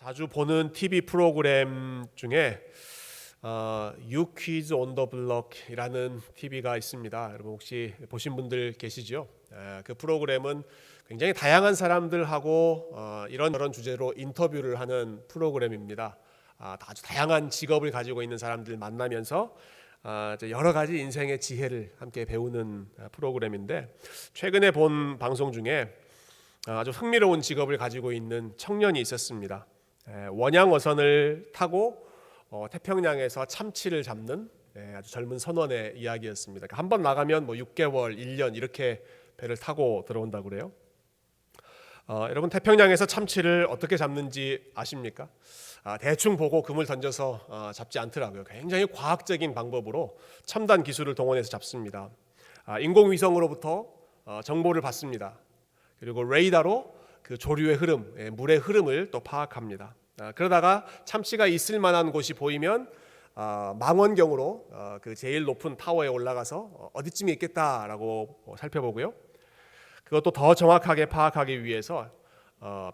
자주 보는 TV 프로그램 중에 You Quiz on the Block이라는 TV가 있습니다. 여러분 혹시 보신 분들 계시죠? 그 프로그램은 굉장히 다양한 사람들하고 이런저런 주제로 인터뷰를 하는 프로그램입니다. 아주 다양한 직업을 가지고 있는 사람들 만나면서 여러 가지 인생의 지혜를 함께 배우는 프로그램인데, 최근에 본 방송 중에 아주 흥미로운 직업을 가지고 있는 청년이 있었습니다. 원양어선을 타고 태평양에서 참치를 잡는 아주 젊은 선원의 이야기였습니다. 한 번 나가면 6개월, 1년 이렇게 배를 타고 들어온다고 그래요. 여러분, 태평양에서 참치를 어떻게 잡는지 아십니까? 대충 보고 그물 던져서 잡지 않더라고요. 굉장히 과학적인 방법으로 첨단 기술을 동원해서 잡습니다. 인공위성으로부터 정보를 받습니다. 그리고 레이더로 그 조류의 흐름, 물의 흐름을 또 파악합니다. 그러다가 참치가 있을 만한 곳이 보이면 망원경으로 그 제일 높은 타워에 올라가서 어디쯤에 있겠다라고 살펴보고요. 그것도 더 정확하게 파악하기 위해서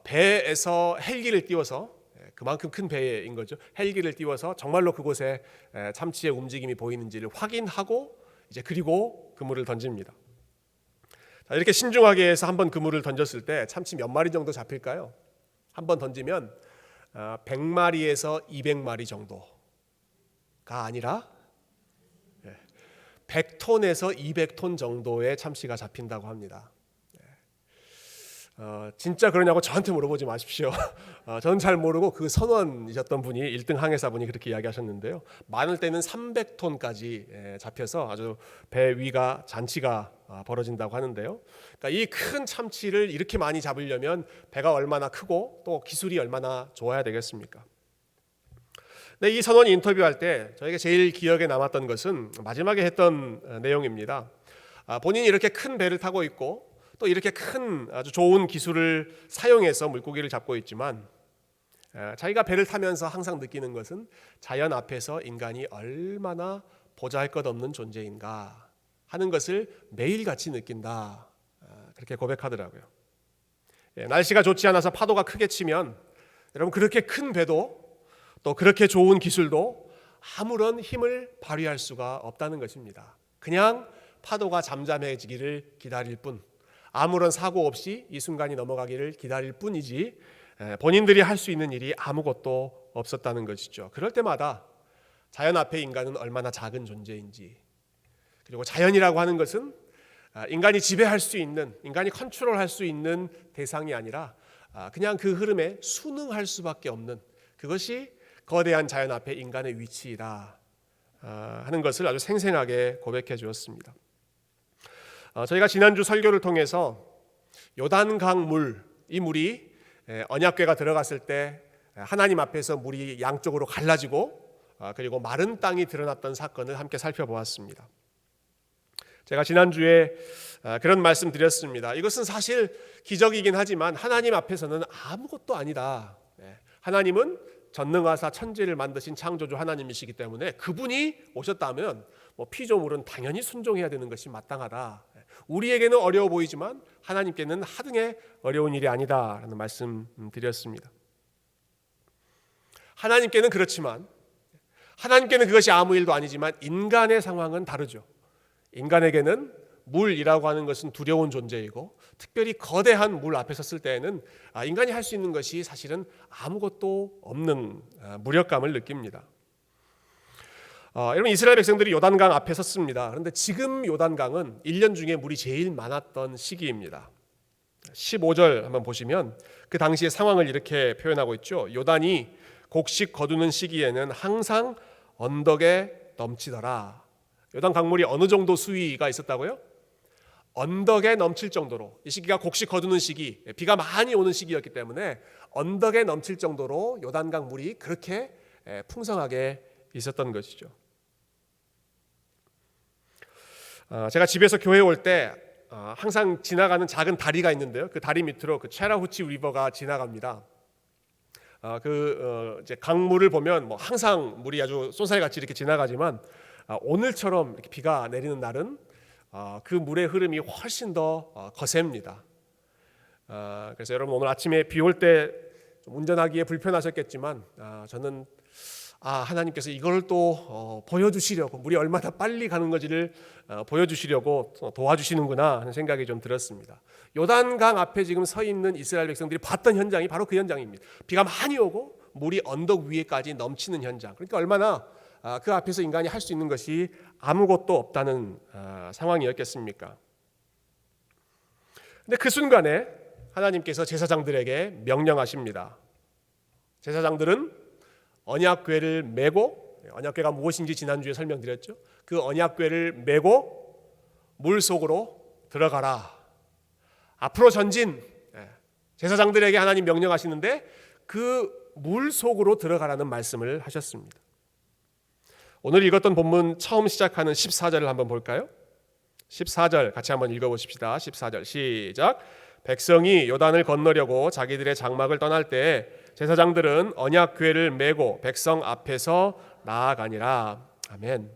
배에서 헬기를 띄워서, 그만큼 큰 배인 거죠, 헬기를 띄워서 정말로 그곳에 참치의 움직임이 보이는지를 확인하고 그리고 그물을 던집니다. 이렇게 신중하게 해서 한번 그물을 던졌을 때 참치 몇 마리 정도 잡힐까요? 한번 던지면 100마리에서 200마리 정도가 아니라 100톤에서 200톤 정도의 참치가 잡힌다고 합니다. 진짜 그러냐고 저한테 물어보지 마십시오. 저는 잘 모르고 그 선원이셨던 분이 1등 항해사분이 그렇게 이야기하셨는데요. 많을 때는 300톤까지 잡혀서 아주 배 위가 잔치가 벌어진다고 하는데요. 그러니까 이 큰 참치를 이렇게 많이 잡으려면 배가 얼마나 크고 또 기술이 얼마나 좋아야 되겠습니까? 근데 이 선원이 인터뷰할 때 저에게 제일 기억에 남았던 것은 마지막에 했던 내용입니다. 본인이 이렇게 큰 배를 타고 있고 또 이렇게 큰 아주 좋은 기술을 사용해서 물고기를 잡고 있지만, 자기가 배를 타면서 항상 느끼는 것은 자연 앞에서 인간이 얼마나 보잘것없는 존재인가 하는 것을 매일같이 느낀다, 그렇게 고백하더라고요. 날씨가 좋지 않아서 파도가 크게 치면 여러분, 그렇게 큰 배도 또 그렇게 좋은 기술도 아무런 힘을 발휘할 수가 없다는 것입니다. 그냥 파도가 잠잠해지기를 기다릴 뿐, 아무런 사고 없이 이 순간이 넘어가기를 기다릴 뿐이지 본인들이 할 수 있는 일이 아무것도 없었다는 것이죠. 그럴 때마다 자연 앞에 인간은 얼마나 작은 존재인지, 그리고 자연이라고 하는 것은 인간이 지배할 수 있는, 인간이 컨트롤할 수 있는 대상이 아니라 그냥 그 흐름에 순응할 수밖에 없는, 그것이 거대한 자연 앞에 인간의 위치이다 하는 것을 아주 생생하게 고백해 주었습니다. 저희가 지난주 설교를 통해서 요단강 물, 이 물이 언약궤가 들어갔을 때 하나님 앞에서 물이 양쪽으로 갈라지고 그리고 마른 땅이 드러났던 사건을 함께 살펴보았습니다. 제가 지난주에 그런 말씀 드렸습니다. 이것은 사실 기적이긴 하지만 하나님 앞에서는 아무것도 아니다. 하나님은 전능하사 천지를 만드신 창조주 하나님이시기 때문에 그분이 오셨다면 피조물은 당연히 순종해야 되는 것이 마땅하다. 우리에게는 어려워 보이지만 하나님께는 하등의 어려운 일이 아니다라는 말씀 드렸습니다. 하나님께는 그렇지만, 하나님께는 그것이 아무 일도 아니지만 인간의 상황은 다르죠. 인간에게는 물이라고 하는 것은 두려운 존재이고, 특별히 거대한 물 앞에 섰을 때에는 인간이 할 수 있는 것이 사실은 아무것도 없는 무력감을 느낍니다. 여러분, 이스라엘 백성들이 요단강 앞에 섰습니다. 그런데 지금 요단강은 1년 중에 물이 제일 많았던 시기입니다. 15절 한번 보시면 그 당시의 상황을 이렇게 표현하고 있죠. 요단이 곡식 거두는 시기에는 항상 언덕에 넘치더라. 요단 강물이 어느 정도 수위가 있었다고요? 언덕에 넘칠 정도로, 이 시기가 곡식 거두는 시기, 비가 많이 오는 시기였기 때문에 언덕에 넘칠 정도로 요단강 물이 그렇게 풍성하게 있었던 것이죠. 제가 집에서 교회 올 때 항상 지나가는 작은 다리가 있는데요. 그 다리 밑으로 그 체라후치 리버가 지나갑니다. 이제 강물을 보면 항상 물이 아주 쏜살같이 이렇게 지나가지만 오늘처럼 이렇게 비가 내리는 날은 그 물의 흐름이 훨씬 더 거셉니다. 그래서 여러분, 오늘 아침에 비 올 때 운전하기에 불편하셨겠지만 저는 하나님께서 이걸 또 보여주시려고, 물이 얼마나 빨리 가는 건지를 보여주시려고 도와주시는구나 하는 생각이 좀 들었습니다. 요단강 앞에 지금 서 있는 이스라엘 백성들이 봤던 현장이 바로 그 현장입니다. 비가 많이 오고 물이 언덕 위에까지 넘치는 현장. 그러니까 얼마나 그 앞에서 인간이 할 수 있는 것이 아무것도 없다는 상황이었겠습니까? 근데 그 순간에 하나님께서 제사장들에게 명령하십니다. 제사장들은 언약궤를 메고, 언약궤가 무엇인지 지난주에 설명드렸죠. 그 언약궤를 메고 물속으로 들어가라. 앞으로 전진. 제사장들에게 하나님 명령하시는데 그 물속으로 들어가라는 말씀을 하셨습니다. 오늘 읽었던 본문 처음 시작하는 14절을 한번 볼까요? 14절 같이 한번 읽어보십시다. 14절 시작. 백성이 요단을 건너려고 자기들의 장막을 떠날 때 제사장들은 언약궤를 메고 백성 앞에서 나아가니라. 아멘.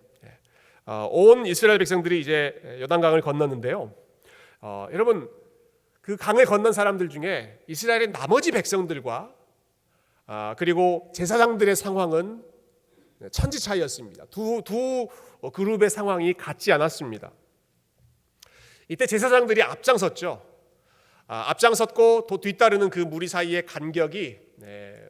온 이스라엘 백성들이 이제 요단강을 건넜는데요. 여러분, 그 강을 건넌 사람들 중에 이스라엘의 나머지 백성들과 그리고 제사장들의 상황은 천지 차이였습니다. 두 그룹의 상황이 같지 않았습니다. 이때 제사장들이 앞장섰죠. 앞장섰고 또 뒤따르는 그 무리 사이의 간격이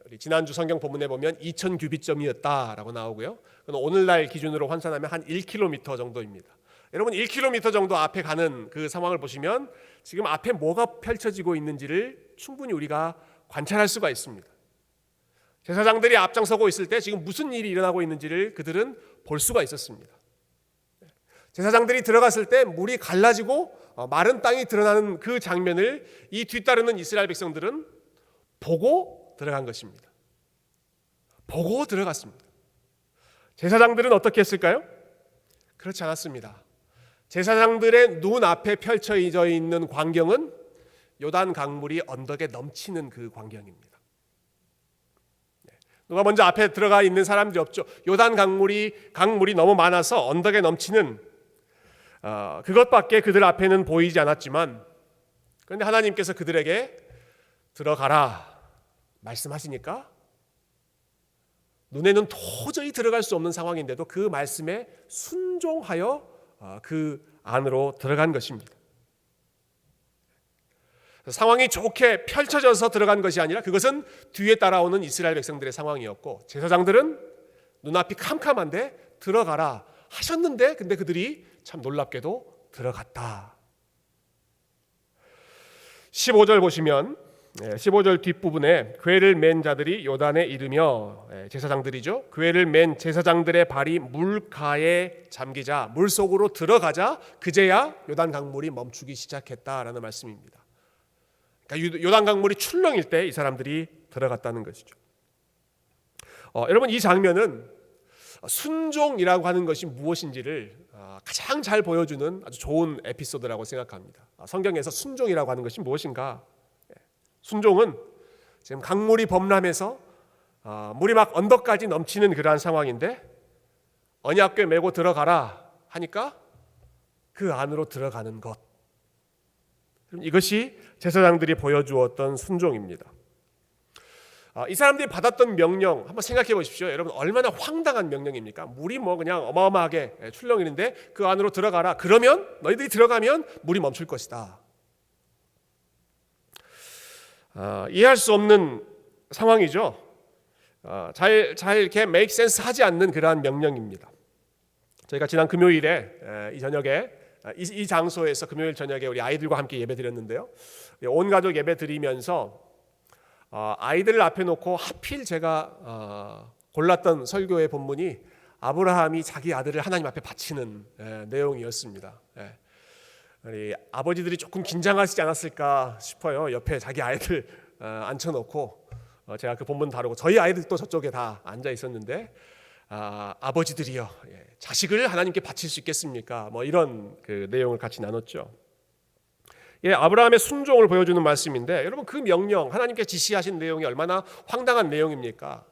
우리 지난주 성경 본문에 보면 2000규빗점이었다라고 나오고요. 오늘날 기준으로 환산하면 한 1km 정도입니다. 여러분 1km 정도 앞에 가는 그 상황을 보시면 지금 앞에 뭐가 펼쳐지고 있는지를 충분히 우리가 관찰할 수가 있습니다. 제사장들이 앞장서고 있을 때 지금 무슨 일이 일어나고 있는지를 그들은 볼 수가 있었습니다. 제사장들이 들어갔을 때 물이 갈라지고 마른 땅이 드러나는 그 장면을 이 뒤따르는 이스라엘 백성들은 보고 들어간 것입니다. 보고 들어갔습니다. 제사장들은 어떻게 했을까요? 그렇지 않았습니다. 제사장들의 눈앞에 펼쳐져 있는 광경은 요단 강물이 언덕에 넘치는 그 광경입니다. 누가 먼저 앞에 들어가 있는 사람들이 없죠. 요단 강물이 너무 많아서 언덕에 넘치는 그것밖에 그들 앞에는 보이지 않았지만, 그런데 하나님께서 그들에게 들어가라 말씀하시니까 눈에는 도저히 들어갈 수 없는 상황인데도 그 말씀에 순종하여 그 안으로 들어간 것입니다. 상황이 좋게 펼쳐져서 들어간 것이 아니라 그것은 뒤에 따라오는 이스라엘 백성들의 상황이었고, 제사장들은 눈앞이 캄캄한데 들어가라 하셨는데 근데 그들이 참 놀랍게도 들어갔다. 15절 보시면 15절 뒷부분에 궤를 맨 자들이 요단에 이르며, 제사장들이죠. 궤를 맨 제사장들의 발이 물가에 잠기자, 물속으로 들어가자 그제야 요단 강물이 멈추기 시작했다라는 말씀입니다. 그러니까 요단 강물이 출렁일 때 이 사람들이 들어갔다는 것이죠. 여러분, 이 장면은 순종이라고 하는 것이 무엇인지를 가장 잘 보여주는 아주 좋은 에피소드라고 생각합니다. 성경에서 순종이라고 하는 것이 무엇인가? 순종은 지금 강물이 범람해서 물이 막 언덕까지 넘치는 그러한 상황인데 언약궤 메고 들어가라 하니까 그 안으로 들어가는 것. 이것이 제사장들이 보여주었던 순종입니다. 이 사람들이 받았던 명령 한번 생각해 보십시오. 여러분, 얼마나 황당한 명령입니까? 물이 그냥 어마어마하게 출렁이는데 그 안으로 들어가라. 그러면 너희들이 들어가면 물이 멈출 것이다. 이해할 수 없는 상황이죠. 잘 이렇게 make sense 하지 않는 그러한 명령입니다. 저희가 지난 금요일에 이 저녁에 이 장소에서 금요일 저녁에 우리 아이들과 함께 예배 드렸는데요. 온 가족 예배 드리면서 아이들을 앞에 놓고 하필 제가 골랐던 설교의 본문이 아브라함이 자기 아들을 하나님 앞에 바치는 내용이었습니다. 우리 아버지들이 조금 긴장하시지 않았을까 싶어요. 옆에 자기 아이들 앉혀놓고 제가 그 본문 다루고 저희 아이들도 저쪽에 다 앉아 있었는데 아버지들이요, 자식을 하나님께 바칠 수 있겠습니까? 이런 그 내용을 같이 나눴죠. 아브라함의 순종을 보여주는 말씀인데, 여러분 그 명령, 하나님께 지시하신 내용이 얼마나 황당한 내용입니까?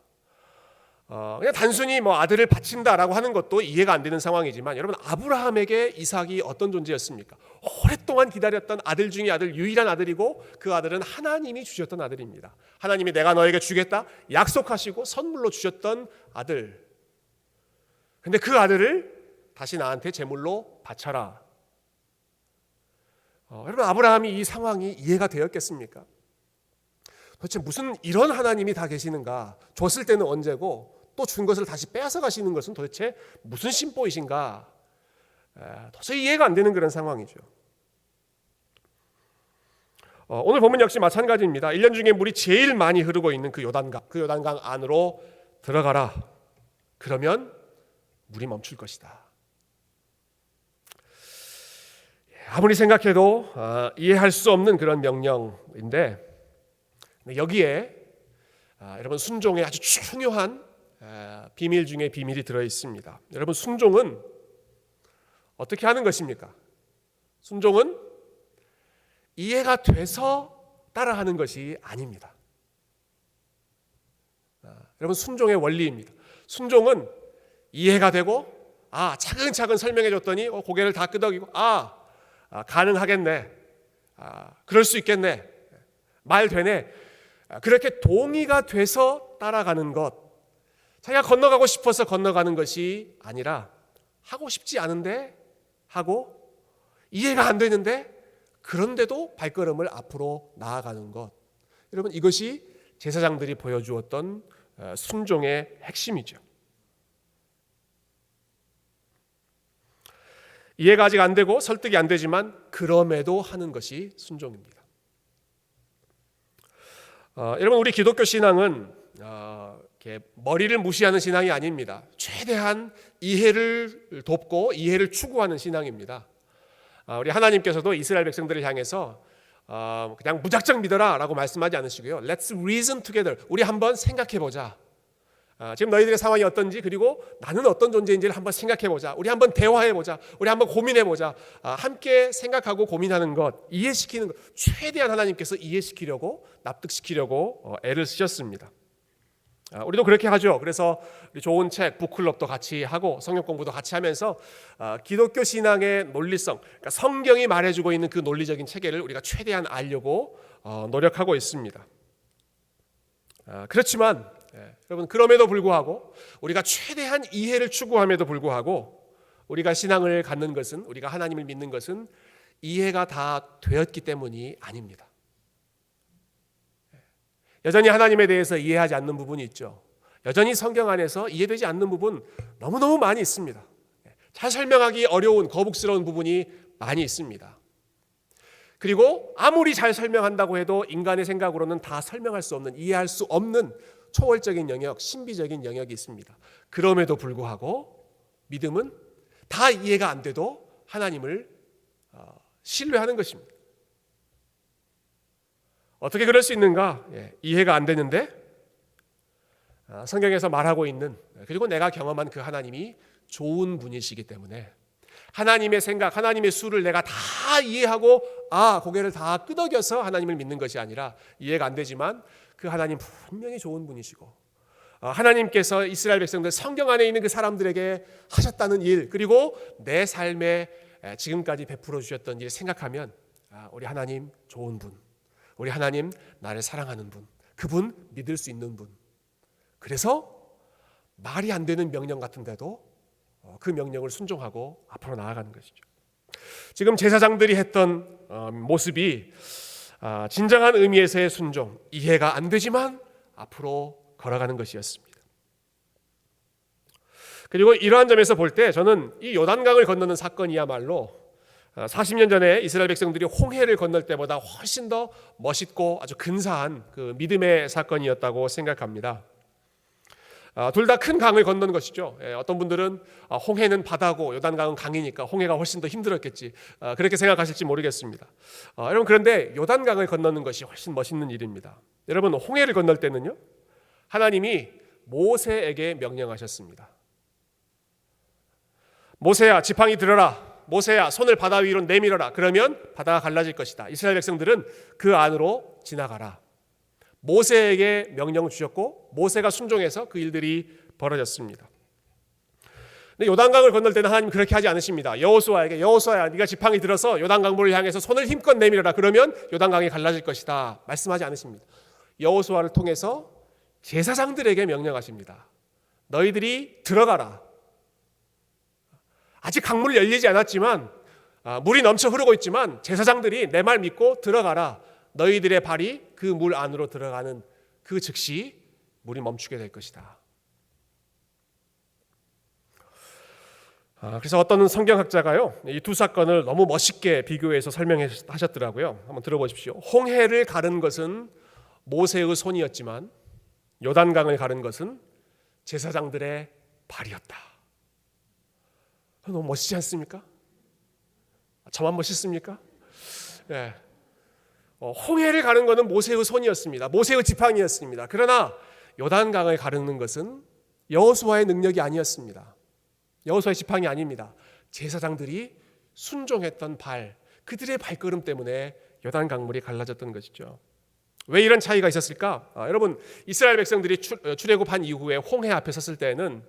그냥 단순히 뭐 아들을 바친다라고 하는 것도 이해가 안 되는 상황이지만, 여러분 아브라함에게 이삭이 어떤 존재였습니까? 오랫동안 기다렸던 아들 중에 아들, 유일한 아들이고 그 아들은 하나님이 주셨던 아들입니다. 하나님이 내가 너에게 주겠다 약속하시고 선물로 주셨던 아들. 근데 그 아들을 다시 나한테 제물로 바쳐라. 여러분 아브라함이 이 상황이 이해가 되었겠습니까? 도대체 무슨 이런 하나님이 다 계시는가? 줬을 때는 언제고 또 준 것을 다시 빼앗아 가시는 것은 도대체 무슨 심보이신가? 도저히 이해가 안 되는 그런 상황이죠. 오늘 본문 역시 마찬가지입니다. 1년 중에 물이 제일 많이 흐르고 있는 그 요단강 안으로 들어가라. 그러면 물이 멈출 것이다. 아무리 생각해도 이해할 수 없는 그런 명령인데, 여기에 여러분 순종의 아주 중요한 비밀 중에 비밀이 들어 있습니다. 여러분 순종은 어떻게 하는 것입니까? 순종은 이해가 돼서 따라하는 것이 아닙니다. 여러분 순종의 원리입니다. 순종은 이해가 되고 차근차근 설명해 줬더니 고개를 다 끄덕이고 가능하겠네, 그럴 수 있겠네, 말 되네, 그렇게 동의가 돼서 따라가는 것, 자기가 건너가고 싶어서 건너가는 것이 아니라 하고 싶지 않은데 하고 이해가 안 되는데 그런데도 발걸음을 앞으로 나아가는 것. 여러분 이것이 제사장들이 보여주었던 순종의 핵심이죠. 이해가 아직 안 되고 설득이 안 되지만 그럼에도 하는 것이 순종입니다. 여러분 우리 기독교 신앙은 머리를 무시하는 신앙이 아닙니다. 최대한 이해를 돕고 이해를 추구하는 신앙입니다. 우리 하나님께서도 이스라엘 백성들을 향해서 그냥 무작정 믿어라 라고 말씀하지 않으시고요. Let's reason together. 우리 한번 생각해보자. 지금 너희들의 상황이 어떤지, 그리고 나는 어떤 존재인지를 한번 생각해보자. 우리 한번 대화해보자. 우리 한번 고민해보자. 함께 생각하고 고민하는 것, 이해시키는 것, 최대한 하나님께서 이해시키려고, 납득시키려고 애를 쓰셨습니다. 우리도 그렇게 하죠. 그래서 우리 좋은 책, 북클럽도 같이 하고 성경 공부도 같이 하면서 기독교 신앙의 논리성, 그러니까 성경이 말해주고 있는 그 논리적인 체계를 우리가 최대한 알려고 노력하고 있습니다. 그렇지만 여러분 그럼에도 불구하고 우리가 최대한 이해를 추구함에도 불구하고 우리가 신앙을 갖는 것은, 우리가 하나님을 믿는 것은 이해가 다 되었기 때문이 아닙니다. 여전히 하나님에 대해서 이해하지 않는 부분이 있죠. 여전히 성경 안에서 이해되지 않는 부분 너무너무 많이 있습니다. 잘 설명하기 어려운 거북스러운 부분이 많이 있습니다. 그리고 아무리 잘 설명한다고 해도 인간의 생각으로는 다 설명할 수 없는, 이해할 수 없는 초월적인 영역, 신비적인 영역이 있습니다. 그럼에도 불구하고 믿음은 다 이해가 안 돼도 하나님을 신뢰하는 것입니다. 어떻게 그럴 수 있는가? 이해가 안 되는데 성경에서 말하고 있는, 그리고 내가 경험한 그 하나님이 좋은 분이시기 때문에 하나님의 생각, 하나님의 수를 내가 다 이해하고 고개를 다 끄덕여서 하나님을 믿는 것이 아니라, 이해가 안 되지만 그 하나님 분명히 좋은 분이시고 하나님께서 이스라엘 백성들, 성경 안에 있는 그 사람들에게 하셨다는 일, 그리고 내 삶에 지금까지 베풀어 주셨던 일 생각하면 우리 하나님 좋은 분, 우리 하나님 나를 사랑하는 분, 그분 믿을 수 있는 분. 그래서 말이 안 되는 명령 같은데도 그 명령을 순종하고 앞으로 나아가는 것이죠. 지금 제사장들이 했던 모습이 진정한 의미에서의 순종, 이해가 안 되지만 앞으로 걸어가는 것이었습니다. 그리고 이러한 점에서 볼 때 저는 이 요단강을 건너는 사건이야말로 40년 전에 이스라엘 백성들이 홍해를 건널 때보다 훨씬 더 멋있고 아주 근사한 그 믿음의 사건이었다고 생각합니다. 둘 다 큰 강을 건너는 것이죠. 어떤 분들은 홍해는 바다고 요단강은 강이니까 홍해가 훨씬 더 힘들었겠지, 그렇게 생각하실지 모르겠습니다. 여러분 그런데 요단강을 건너는 것이 훨씬 멋있는 일입니다. 여러분 홍해를 건널 때는요, 하나님이 모세에게 명령하셨습니다. 모세야 지팡이 들어라, 모세야 손을 바다 위로 내밀어라, 그러면 바다가 갈라질 것이다. 이스라엘 백성들은 그 안으로 지나가라. 모세에게 명령을 주셨고 모세가 순종해서 그 일들이 벌어졌습니다. 근데 요단강을 건널 때는 하나님 그렇게 하지 않으십니다. 여호수아에게 여호수아야 네가 지팡이 들어서 요단강물을 향해서 손을 힘껏 내밀어라. 그러면 요단강이 갈라질 것이다. 말씀하지 않으십니다. 여호수아를 통해서 제사장들에게 명령하십니다. 너희들이 들어가라. 아직 강물이 열리지 않았지만 물이 넘쳐 흐르고 있지만 제사장들이 내 말 믿고 들어가라. 너희들의 발이 그 물 안으로 들어가는 그 즉시 물이 멈추게 될 것이다. 그래서 어떤 성경학자가요, 이 두 사건을 너무 멋있게 비교해서 설명하셨더라고요. 한번 들어보십시오. 홍해를 가른 것은 모세의 손이었지만 요단강을 가른 것은 제사장들의 발이었다. 너무 멋지지 않습니까? 저만 멋있습니까? 네. 홍해를 가른 것은 모세의 손이었습니다. 모세의 지팡이였습니다. 그러나 요단강을 가르는 것은 여호수아의 능력이 아니었습니다. 여호수아의 지팡이 아닙니다. 제사장들이 순종했던 발, 그들의 발걸음 때문에 요단 강물이 갈라졌던 것이죠. 왜 이런 차이가 있었을까? 여러분, 이스라엘 백성들이 출애굽한 이후에 홍해 앞에 섰을 때는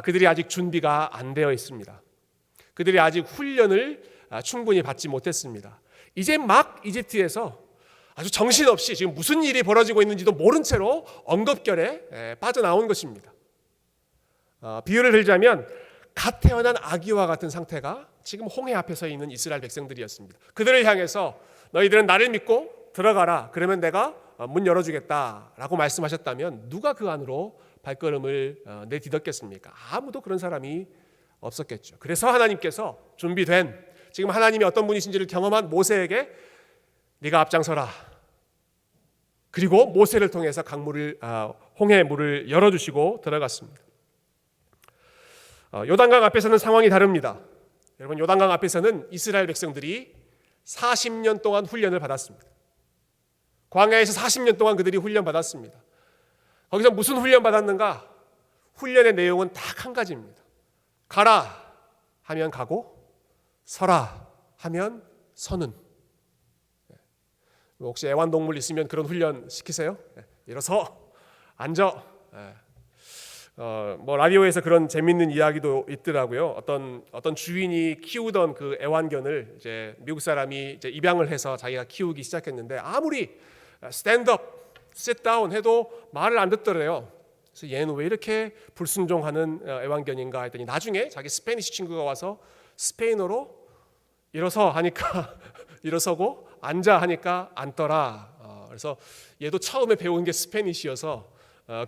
그들이 아직 준비가 안 되어 있습니다. 그들이 아직 훈련을 충분히 받지 못했습니다. 이제 막 이집트에서 아주 정신없이 지금 무슨 일이 벌어지고 있는지도 모른 채로 엉겁결에 빠져나온 것입니다. 비유를 들자면 갓 태어난 아기와 같은 상태가 지금 홍해 앞에 서 있는 이스라엘 백성들이었습니다. 그들을 향해서 너희들은 나를 믿고 들어가라. 그러면 내가 문 열어주겠다라고 말씀하셨다면 누가 그 안으로 발걸음을 내디뎠겠습니까? 아무도 그런 사람이 없었겠죠. 그래서 하나님께서 준비된, 지금 하나님이 어떤 분이신지를 경험한 모세에게 네가 앞장서라. 그리고 모세를 통해서 홍해의 물을 열어주시고 들어갔습니다. 요단강 앞에서는 상황이 다릅니다. 여러분, 요단강 앞에서는 이스라엘 백성들이 40년 동안 훈련을 받았습니다. 광야에서 40년 동안 그들이 훈련 받았습니다. 거기서 무슨 훈련 받았는가? 훈련의 내용은 딱 한 가지입니다. 가라 하면 가고, 서라 하면 서는. 혹시 애완동물 있으면 그런 훈련 시키세요? 일어서, 앉아. 라디오에서 그런 재밌는 이야기도 있더라고요. 어떤 주인이 키우던 그 애완견을 이제 미국 사람이 이제 입양을 해서 자기가 키우기 시작했는데 아무리 스탠드업, 싯다운 해도 말을 안 듣더래요. 그래서 얘는 왜 이렇게 불순종하는 애완견인가 했더니 나중에 자기 스페니쉬 친구가 와서 스페인어로 일어서 하니까 일어서고 앉아 하니까 앉더라. 그래서 얘도 처음에 배운 게 스페니쉬여서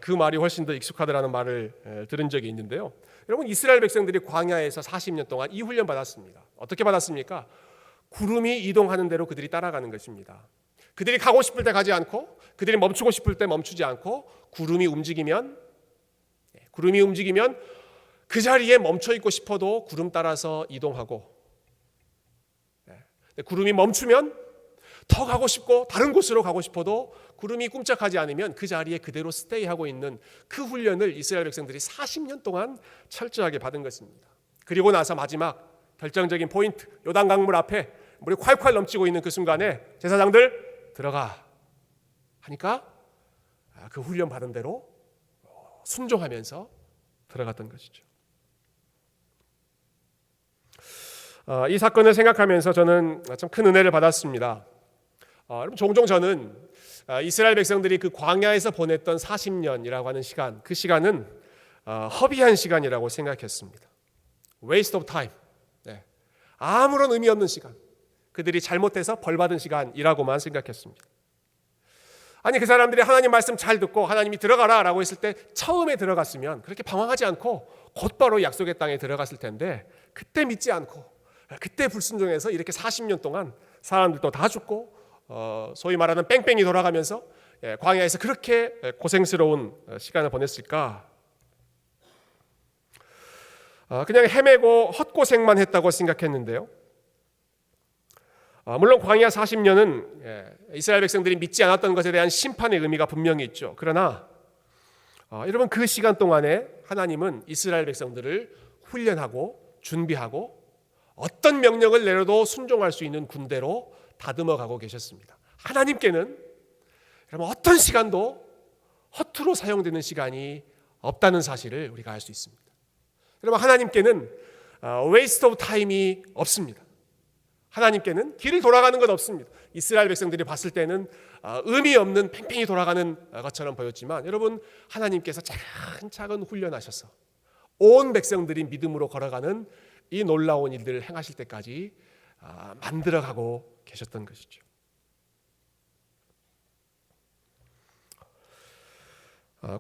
그 말이 훨씬 더 익숙하더라는 말을 들은 적이 있는데요. 여러분, 이스라엘 백성들이 광야에서 40년 동안 이 훈련 받았습니다. 어떻게 받았습니까? 구름이 이동하는 대로 그들이 따라가는 것입니다. 그들이 가고 싶을 때 가지 않고, 그들이 멈추고 싶을 때 멈추지 않고, 구름이 움직이면 그 자리에 멈춰 있고 싶어도 구름 따라서 이동하고, 구름이 멈추면 더 가고 싶고 다른 곳으로 가고 싶어도 구름이 꿈쩍하지 않으면 그 자리에 그대로 스테이하고 있는 그 훈련을 이스라엘 백성들이 40년 동안 철저하게 받은 것입니다. 그리고 나서 마지막 결정적인 포인트, 요단강물 앞에 물이 콸콸 넘치고 있는 그 순간에 제사장들 들어가 하니까 그 훈련 받은 대로 순종하면서 들어갔던 것이죠. 이 사건을 생각하면서 저는 참 큰 은혜를 받았습니다. 여러분, 종종 저는 이스라엘 백성들이 그 광야에서 보냈던 40년이라고 하는 시간, 그 시간은 허비한 시간이라고 생각했습니다. Waste of time. 아무런 의미 없는 시간, 그들이 잘못해서 벌받은 시간이라고만 생각했습니다. 아니, 그 사람들이 하나님 말씀 잘 듣고 하나님이 들어가라 라고 했을 때 처음에 들어갔으면 그렇게 방황하지 않고 곧바로 약속의 땅에 들어갔을 텐데, 그때 믿지 않고 그때 불순종해서 이렇게 40년 동안 사람들도 다 죽고 소위 말하는 뺑뺑이 돌아가면서 광야에서 그렇게 고생스러운 시간을 보냈을까? 그냥 헤매고 헛고생만 했다고 생각했는데요. 물론 광야 40년은 이스라엘 백성들이 믿지 않았던 것에 대한 심판의 의미가 분명히 있죠. 그러나 여러분, 그 시간 동안에 하나님은 이스라엘 백성들을 훈련하고 준비하고 어떤 명령을 내려도 순종할 수 있는 군대로 다듬어 가고 계셨습니다. 하나님께는 여러분, 어떤 시간도 허투루 사용되는 시간이 없다는 사실을 우리가 알 수 있습니다. 여러분, 하나님께는 waste of time이 없습니다. 하나님께는 길을 돌아가는 것 없습니다. 이스라엘 백성들이 봤을 때는 의미 없는 팽팽히 돌아가는 것처럼 보였지만, 여러분, 하나님께서 차근차근 훈련하셔서 온 백성들이 믿음으로 걸어가는 이 놀라운 일들을 행하실 때까지 만들어가고 계셨던 것이죠.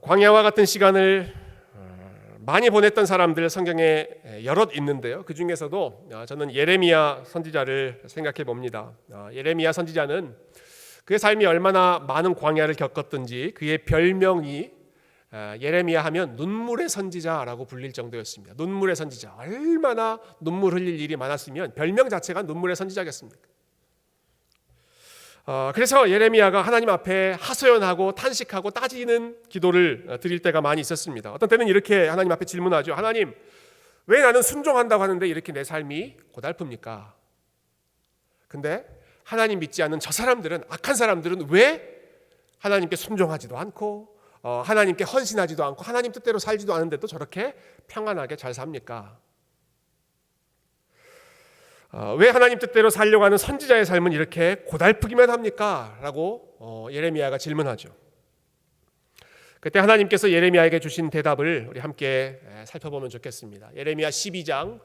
광야와 같은 시간을 많이 보냈던 사람들 성경에 여럿 있는데요. 그 중에서도 저는 예레미야 선지자를 생각해 봅니다. 예레미야 선지자는 그의 삶이 얼마나 많은 광야를 겪었든지 그의 별명이 예레미야 하면 눈물의 선지자라고 불릴 정도였습니다. 눈물의 선지자. 얼마나 눈물 흘릴 일이 많았으면 별명 자체가 눈물의 선지자겠습니까? 그래서 예레미야가 하나님 앞에 하소연하고 탄식하고 따지는 기도를 드릴 때가 많이 있었습니다. 어떤 때는 이렇게 하나님 앞에 질문하죠. 하나님, 왜 나는 순종한다고 하는데 이렇게 내 삶이 고달픕니까? 근데 하나님 믿지 않는 저 사람들은, 악한 사람들은 왜 하나님께 순종하지도 않고 하나님께 헌신하지도 않고 하나님 뜻대로 살지도 않은데도 저렇게 평안하게 잘 삽니까? 왜 하나님 뜻대로 살려고 하는 선지자의 삶은 이렇게 고달프기만 합니까? 라고 예레미야가 질문하죠. 그때 하나님께서 예레미야에게 주신 대답을 우리 함께 살펴보면 좋겠습니다. 예레미야 12장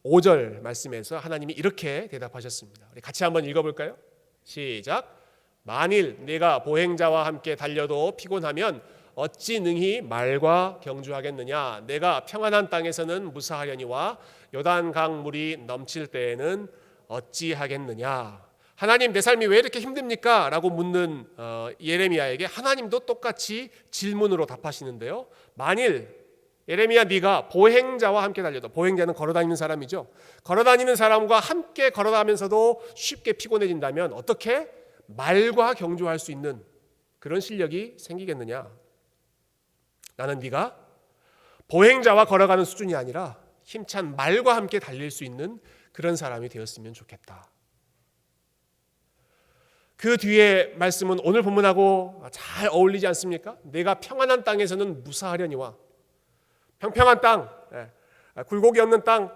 5절 말씀에서 하나님이 이렇게 대답하셨습니다. 우리 같이 한번 읽어볼까요? 시작. 만일 네가 보행자와 함께 달려도 피곤하면 어찌 능히 말과 경주하겠느냐? 내가 평안한 땅에서는 무사하려니와 요단강 물이 넘칠 때에는 어찌하겠느냐? 하나님, 내 삶이 왜 이렇게 힘듭니까? 라고 묻는 예레미야에게 하나님도 똑같이 질문으로 답하시는데요. 만일 예레미야, 네가 보행자와 함께 달려도, 보행자는 걸어다니는 사람이죠. 걸어다니는 사람과 함께 걸어가면서도 쉽게 피곤해진다면 어떻게 말과 경주할 수 있는 그런 실력이 생기겠느냐? 나는 네가 보행자와 걸어가는 수준이 아니라 힘찬 말과 함께 달릴 수 있는 그런 사람이 되었으면 좋겠다. 그 뒤에 말씀은 오늘 본문하고 잘 어울리지 않습니까? 내가 평안한 땅에서는 무사하려니와, 평평한 땅, 굴곡이 없는 땅,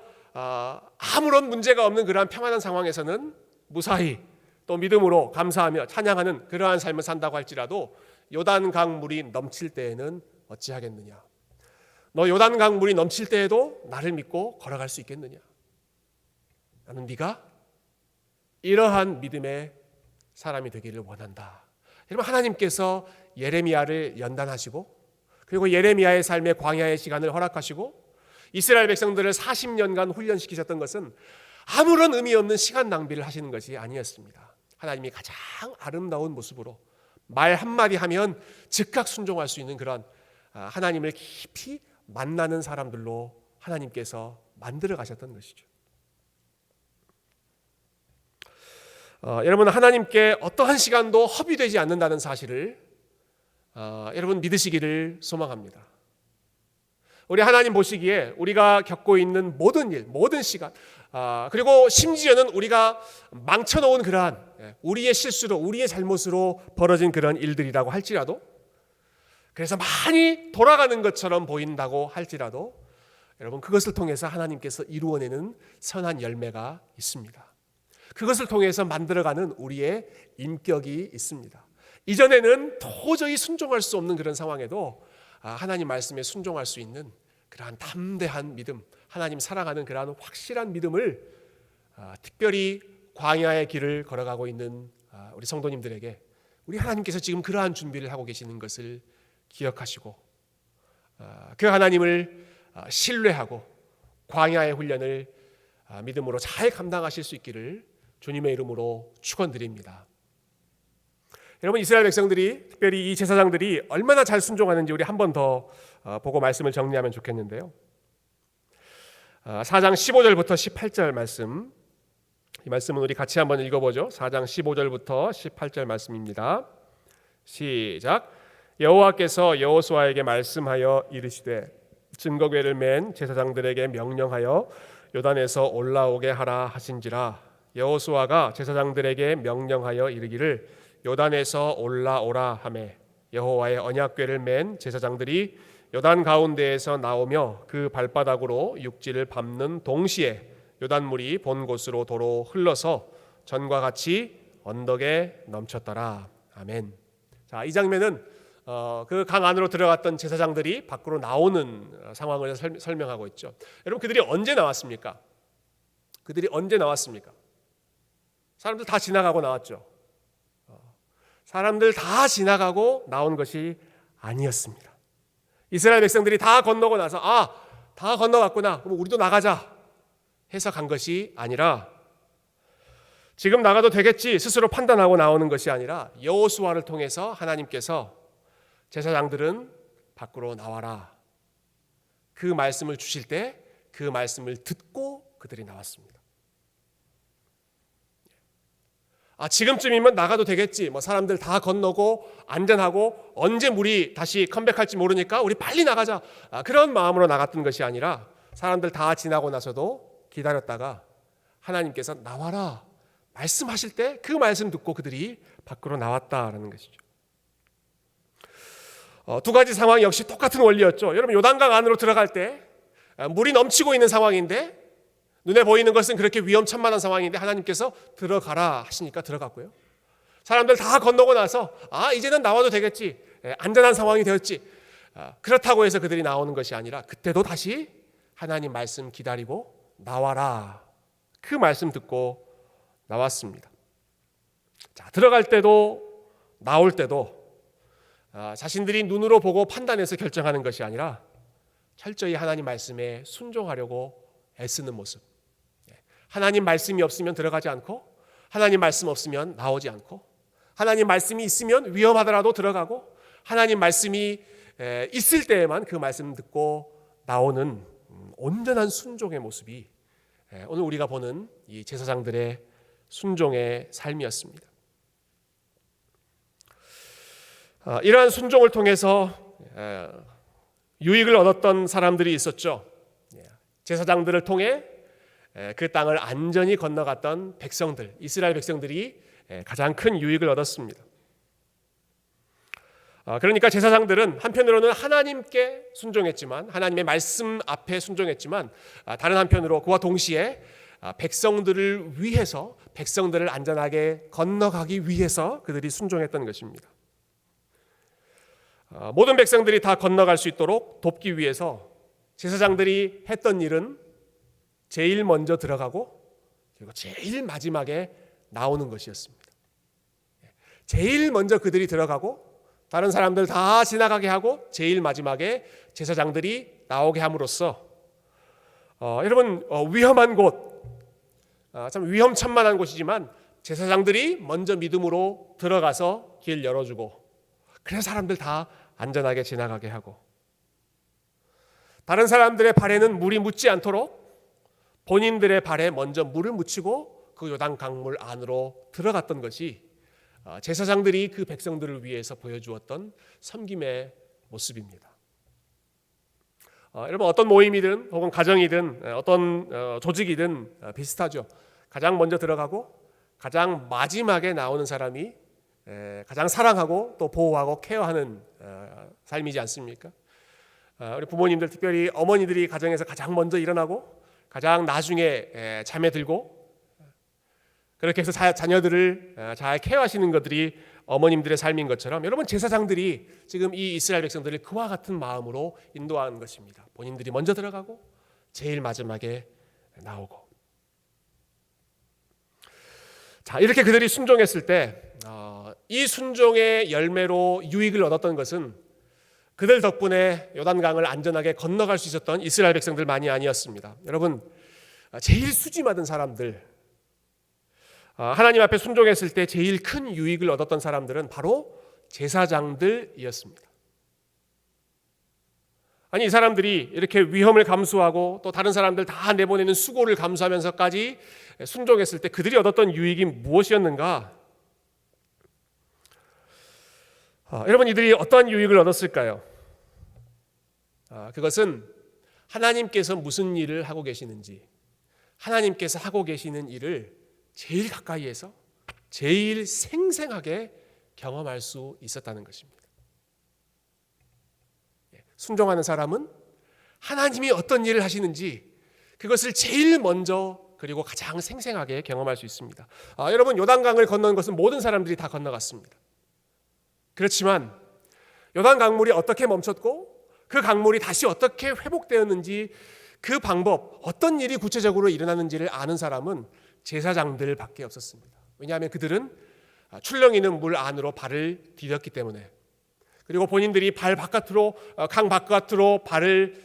아무런 문제가 없는 그러한 평안한 상황에서는 무사히 또 믿음으로 감사하며 찬양하는 그러한 삶을 산다고 할지라도 요단강 물이 넘칠 때에는 어찌하겠느냐? 너 요단강 물이 넘칠 때에도 나를 믿고 걸어갈 수 있겠느냐? 나는 네가 이러한 믿음의 사람이 되기를 원한다. 여러분, 하나님께서 예레미야를 연단하시고 그리고 예레미야의 삶의 광야의 시간을 허락하시고 이스라엘 백성들을 40년간 훈련시키셨던 것은 아무런 의미 없는 시간 낭비를 하시는 것이 아니었습니다. 하나님이 가장 아름다운 모습으로 말 한마디 하면 즉각 순종할 수 있는 그런 하나님을 깊이 만나는 사람들로 하나님께서 만들어 가셨던 것이죠. 여러분, 하나님께 어떠한 시간도 허비되지 않는다는 사실을 여러분 믿으시기를 소망합니다. 우리 하나님 보시기에 우리가 겪고 있는 모든 일, 모든 시간, 그리고 심지어는 우리가 망쳐놓은 그러한 우리의 실수로, 우리의 잘못으로 벌어진 그런 일들이라고 할지라도, 그래서 많이 돌아가는 것처럼 보인다고 할지라도 여러분, 그것을 통해서 하나님께서 이루어내는 선한 열매가 있습니다. 그것을 통해서 만들어가는 우리의 인격이 있습니다. 이전에는 도저히 순종할 수 없는 그런 상황에도 하나님 말씀에 순종할 수 있는 그러한 담대한 믿음, 하나님 사랑하는 그러한 확실한 믿음을 특별히 광야의 길을 걸어가고 있는 우리 성도님들에게 우리 하나님께서 지금 그러한 준비를 하고 계시는 것을 기억하시고 그 하나님을 신뢰하고 광야의 훈련을 믿음으로 잘 감당하실 수 있기를 주님의 이름으로 축원드립니다. 여러분, 이스라엘 백성들이, 특별히 이 제사장들이 얼마나 잘 순종하는지 우리 한 번 더 보고 말씀을 정리하면 좋겠는데요. 4장 15절부터 18절 말씀, 이 말씀은 우리 같이 한번 읽어보죠. 4장 15절부터 18절 말씀입니다. 시작. 여호와께서 여호수아에게 말씀하여 이르시되 증거궤를 맨 제사장들에게 명령하여 요단에서 올라오게 하라 하신지라. 여호수아가 제사장들에게 명령하여 이르기를 요단에서 올라오라 하매 여호와의 언약궤를 맨 제사장들이 요단 가운데에서 나오며 그 발바닥으로 육지를 밟는 동시에 요단물이 본 곳으로 도로 흘러서 전과 같이 언덕에 넘쳤더라. 아멘. 자, 이 장면은 그 강 안으로 들어갔던 제사장들이 밖으로 나오는 상황을 설명하고 있죠. 여러분, 그들이 언제 나왔습니까? 그들이 언제 나왔습니까? 사람들 다 지나가고 나왔죠. 사람들 다 지나가고 나온 것이 아니었습니다. 이스라엘 백성들이 다 건너고 나서 다 건너갔구나, 그럼 우리도 나가자 해서 간 것이 아니라, 지금 나가도 되겠지 스스로 판단하고 나오는 것이 아니라, 여호수아를 통해서 하나님께서 제사장들은 밖으로 나와라, 그 말씀을 주실 때 그 말씀을 듣고 그들이 나왔습니다. 지금쯤이면 나가도 되겠지, 사람들 다 건너고 안전하고 언제 물이 다시 컴백할지 모르니까 우리 빨리 나가자, 그런 마음으로 나갔던 것이 아니라, 사람들 다 지나고 나서도 기다렸다가 하나님께서 나와라 말씀하실 때 그 말씀 듣고 그들이 밖으로 나왔다라는 것이죠. 두 가지 상황 역시 똑같은 원리였죠. 여러분, 요단강 안으로 들어갈 때 물이 넘치고 있는 상황인데, 눈에 보이는 것은 그렇게 위험천만한 상황인데 하나님께서 들어가라 하시니까 들어갔고요. 사람들 다 건너고 나서 이제는 나와도 되겠지, 안전한 상황이 되었지, 그렇다고 해서 그들이 나오는 것이 아니라, 그때도 다시 하나님 말씀 기다리고 나와라, 그 말씀 듣고 나왔습니다. 자, 들어갈 때도 나올 때도 자신들이 눈으로 보고 판단해서 결정하는 것이 아니라 철저히 하나님 말씀에 순종하려고 애쓰는 모습. 하나님 말씀이 없으면 들어가지 않고, 하나님 말씀 없으면 나오지 않고, 하나님 말씀이 있으면 위험하더라도 들어가고, 하나님 말씀이 있을 때에만 그 말씀 듣고 나오는 온전한 순종의 모습이 오늘 우리가 보는 이 제사장들의 순종의 삶이었습니다. 이러한 순종을 통해서 유익을 얻었던 사람들이 있었죠. 제사장들을 통해 그 땅을 안전히 건너갔던 백성들, 이스라엘 백성들이 가장 큰 유익을 얻었습니다. 그러니까 제사장들은 한편으로는 하나님께 순종했지만, 하나님의 말씀 앞에 순종했지만, 다른 한편으로 그와 동시에 백성들을 위해서, 백성들을 안전하게 건너가기 위해서 그들이 순종했던 것입니다. 모든 백성들이 다 건너갈 수 있도록 돕기 위해서 제사장들이 했던 일은 제일 먼저 들어가고 그리고 제일 마지막에 나오는 것이었습니다. 제일 먼저 그들이 들어가고 다른 사람들 다 지나가게 하고 제일 마지막에 제사장들이 나오게 함으로써 여러분, 위험한 곳, 참 위험천만한 곳이지만 제사장들이 먼저 믿음으로 들어가서 길 열어주고, 그래서 사람들 다 안전하게 지나가게 하고, 다른 사람들의 발에는 물이 묻지 않도록 본인들의 발에 먼저 물을 묻히고 그 요단 강물 안으로 들어갔던 것이 제사장들이 그 백성들을 위해서 보여주었던 섬김의 모습입니다. 여러분, 어떤 모임이든 혹은 가정이든 어떤 조직이든 비슷하죠. 가장 먼저 들어가고 가장 마지막에 나오는 사람이 가장 사랑하고 또 보호하고 케어하는 삶이지 않습니까? 우리 부모님들, 특별히 어머니들이 가정에서 가장 먼저 일어나고 가장 나중에 잠에 들고, 그렇게 해서 자녀들을 잘 케어하시는 것들이 어머님들의 삶인 것처럼, 여러분, 제사장들이 지금 이 이스라엘 백성들을 그와 같은 마음으로 인도하는 것입니다. 본인들이 먼저 들어가고 제일 마지막에 나오고. 자, 이렇게 그들이 순종했을 때 이 순종의 열매로 유익을 얻었던 것은 그들 덕분에 요단강을 안전하게 건너갈 수 있었던 이스라엘 백성들만이 아니었습니다. 여러분, 제일 수지맞은 사람들, 하나님 앞에 순종했을 때 제일 큰 유익을 얻었던 사람들은 바로 제사장들이었습니다. 아니, 이 사람들이 이렇게 위험을 감수하고 또 다른 사람들 다 내보내는 수고를 감수하면서까지 순종했을 때 그들이 얻었던 유익이 무엇이었는가? 여러분, 이들이 어떠한 유익을 얻었을까요? 그것은 하나님께서 무슨 일을 하고 계시는지, 하나님께서 하고 계시는 일을 제일 가까이에서 제일 생생하게 경험할 수 있었다는 것입니다. 순종하는 사람은 하나님이 어떤 일을 하시는지 그것을 제일 먼저 그리고 가장 생생하게 경험할 수 있습니다. 여러분, 요단강을 건너는 것은 모든 사람들이 다 건너갔습니다. 그렇지만 요단 강물이 어떻게 멈췄고 그 강물이 다시 어떻게 회복되었는지 그 방법, 어떤 일이 구체적으로 일어나는지를 아는 사람은 제사장들밖에 없었습니다. 왜냐하면 그들은 출렁이는 물 안으로 발을 디뎠기 때문에, 그리고 본인들이 발 바깥으로, 강 바깥으로 발을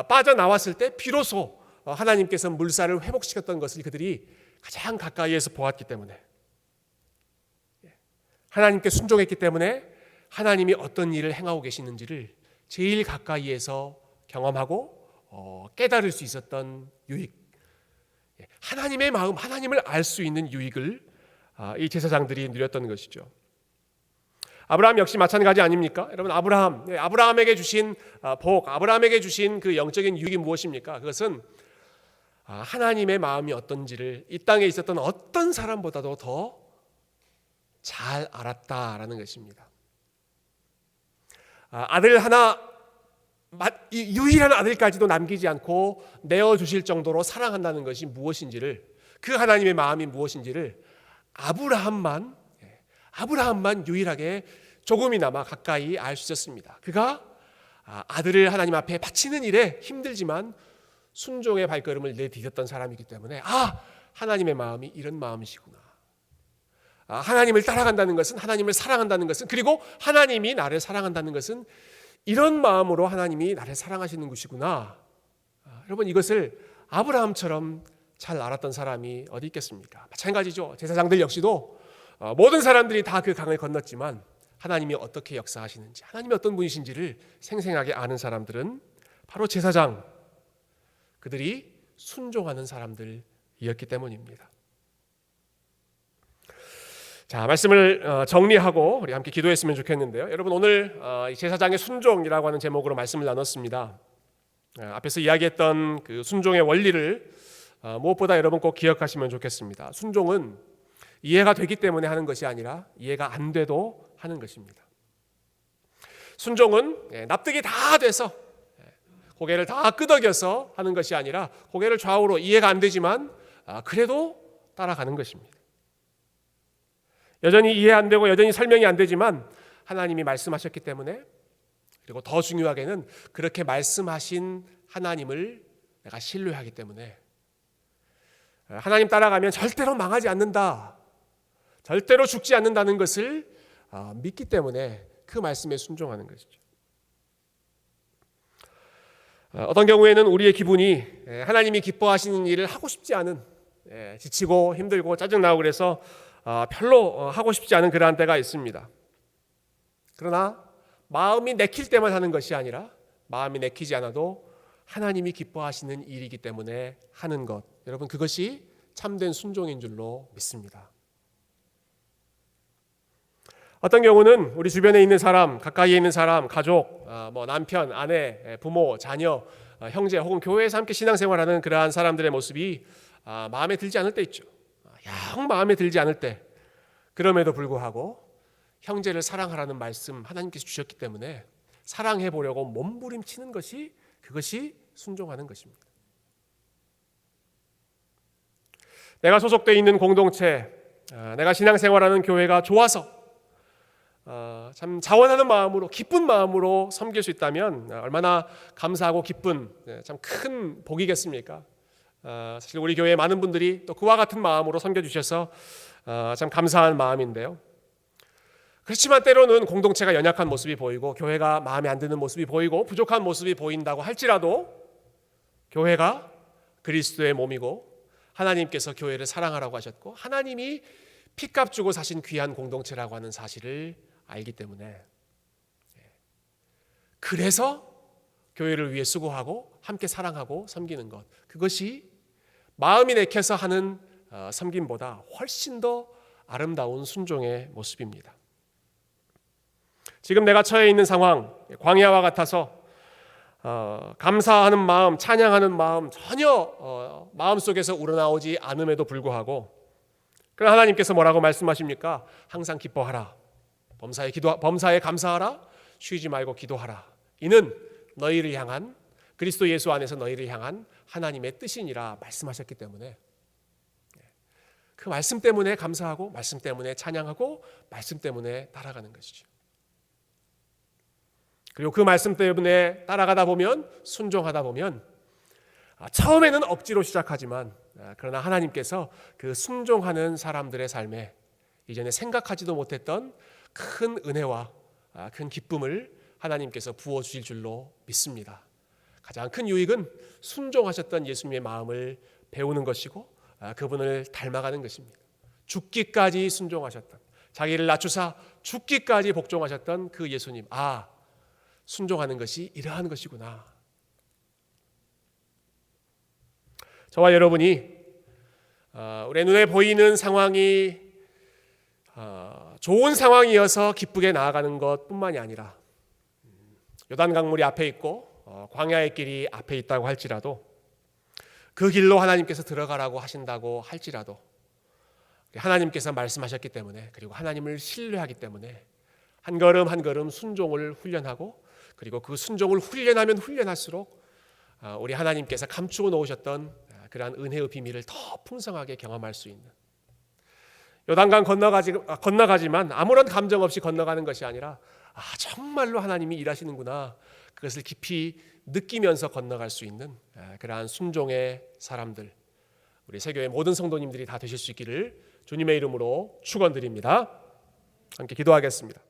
빠져나왔을 때 비로소 하나님께서 물살을 회복시켰던 것을 그들이 가장 가까이에서 보았기 때문에, 하나님께 순종했기 때문에 하나님이 어떤 일을 행하고 계시는지를 제일 가까이에서 경험하고 깨달을 수 있었던 유익, 하나님의 마음, 하나님을 알 수 있는 유익을 이 제사장들이 누렸던 것이죠. 아브라함 역시 마찬가지 아닙니까? 여러분, 아브라함에게 주신 복, 아브라함에게 주신 그 영적인 유익이 무엇입니까? 그것은 하나님의 마음이 어떤지를 이 땅에 있었던 어떤 사람보다도 더 잘 알았다라는 것입니다. 아들 하나, 유일한 아들까지도 남기지 않고 내어주실 정도로 사랑한다는 것이 무엇인지를, 그 하나님의 마음이 무엇인지를 아브라함만 유일하게 조금이나마 가까이 알 수 있었습니다. 그가 아들을 하나님 앞에 바치는 일에 힘들지만 순종의 발걸음을 내디뎠던 사람이기 때문에 하나님의 마음이 이런 마음이시구나. 하나님을 따라간다는 것은, 하나님을 사랑한다는 것은, 그리고 하나님이 나를 사랑한다는 것은 이런 마음으로 하나님이 나를 사랑하시는 것이구나. 여러분, 이것을 아브라함처럼 잘 알았던 사람이 어디 있겠습니까? 마찬가지죠. 제사장들 역시도 모든 사람들이 다 그 강을 건넜지만 하나님이 어떻게 역사하시는지, 하나님이 어떤 분이신지를 생생하게 아는 사람들은 바로 제사장, 그들이 순종하는 사람들이었기 때문입니다. 자, 말씀을 정리하고 우리 함께 기도했으면 좋겠는데요. 여러분, 오늘 제사장의 순종이라고 하는 제목으로 말씀을 나눴습니다. 앞에서 이야기했던 그 순종의 원리를 무엇보다 여러분 꼭 기억하시면 좋겠습니다. 순종은 이해가 되기 때문에 하는 것이 아니라 이해가 안 돼도 하는 것입니다. 순종은 납득이 다 돼서 고개를 다 끄덕여서 하는 것이 아니라 고개를 좌우로 이해가 안 되지만 그래도 따라가는 것입니다. 여전히 이해 안 되고 여전히 설명이 안 되지만 하나님이 말씀하셨기 때문에, 그리고 더 중요하게는 그렇게 말씀하신 하나님을 내가 신뢰하기 때문에 하나님 따라가면 절대로 망하지 않는다, 절대로 죽지 않는다는 것을 믿기 때문에 그 말씀에 순종하는 것이죠. 어떤 경우에는 우리의 기분이 하나님이 기뻐하시는 일을 하고 싶지 않은, 지치고 힘들고 짜증나고 그래서 별로 하고 싶지 않은 그러한 때가 있습니다. 그러나 마음이 내킬 때만 하는 것이 아니라 마음이 내키지 않아도 하나님이 기뻐하시는 일이기 때문에 하는 것, 여러분, 그것이 참된 순종인 줄로 믿습니다. 어떤 경우는 우리 주변에 있는 사람, 가까이에 있는 사람, 가족, 남편, 아내, 부모, 자녀, 형제 혹은 교회에서 함께 신앙생활하는 그러한 사람들의 모습이 마음에 들지 않을 때 있죠. 영 마음에 들지 않을 때, 그럼에도 불구하고 형제를 사랑하라는 말씀 하나님께서 주셨기 때문에 사랑해 보려고 몸부림치는 것이, 그것이 순종하는 것입니다. 내가 소속되어 있는 공동체, 내가 신앙생활하는 교회가 좋아서 참 자원하는 마음으로, 기쁜 마음으로 섬길 수 있다면 얼마나 감사하고 기쁜, 참 큰 복이겠습니까? 사실 우리 교회에 많은 분들이 또 그와 같은 마음으로 섬겨주셔서 참 감사한 마음인데요. 그렇지만 때로는 공동체가 연약한 모습이 보이고 교회가 마음에 안 드는 모습이 보이고 부족한 모습이 보인다고 할지라도 교회가 그리스도의 몸이고 하나님께서 교회를 사랑하라고 하셨고 하나님이 피값 주고 사신 귀한 공동체라고 하는 사실을 알기 때문에, 그래서 교회를 위해 수고하고 함께 사랑하고 섬기는 것, 그것이 마음이 내켜서 하는 섬김보다 훨씬 더 아름다운 순종의 모습입니다. 지금 내가 처해 있는 상황, 광야와 같아서 감사하는 마음, 찬양하는 마음 전혀 마음속에서 우러나오지 않음에도 불구하고, 그러나 하나님께서 뭐라고 말씀하십니까? 항상 기뻐하라, 범사에 감사하라, 쉬지 말고 기도하라. 이는 너희를 향한 그리스도 예수 안에서 너희를 향한 하나님의 뜻이니라 말씀하셨기 때문에 그 말씀 때문에 감사하고 말씀 때문에 찬양하고 말씀 때문에 따라가는 것이죠. 그리고 그 말씀 때문에 따라가다 보면 순종하다 보면 처음에는 억지로 시작하지만 그러나 하나님께서 그 순종하는 사람들의 삶에 이전에 생각하지도 못했던 큰 은혜와 큰 기쁨을 하나님께서 부어주실 줄로 믿습니다. 가장 큰 유익은 순종하셨던 예수님의 마음을 배우는 것이고 그분을 닮아가는 것입니다. 죽기까지 순종하셨던, 자기를 낮추사 죽기까지 복종하셨던 그 예수님, 순종하는 것이 이러한 것이구나. 저와 여러분이 우리 눈에 보이는 상황이 좋은 상황이어서 기쁘게 나아가는 것뿐만이 아니라 요단 강물이 앞에 있고 광야의 길이 앞에 있다고 할지라도 그 길로 하나님께서 들어가라고 하신다고 할지라도 하나님께서 말씀하셨기 때문에 그리고 하나님을 신뢰하기 때문에 한 걸음 한 걸음 순종을 훈련하고 그리고 그 순종을 훈련하면 훈련할수록 우리 하나님께서 감추어 놓으셨던 그러한 은혜의 비밀을 더 풍성하게 경험할 수 있는 요단강 건너가지만 아무런 감정 없이 건너가는 것이 아니라 정말로 하나님이 일하시는구나 그것을 깊이 느끼면서 건너갈 수 있는 그러한 순종의 사람들 우리 세교의 모든 성도님들이 다 되실 수 있기를 주님의 이름으로 축원드립니다. 함께 기도하겠습니다.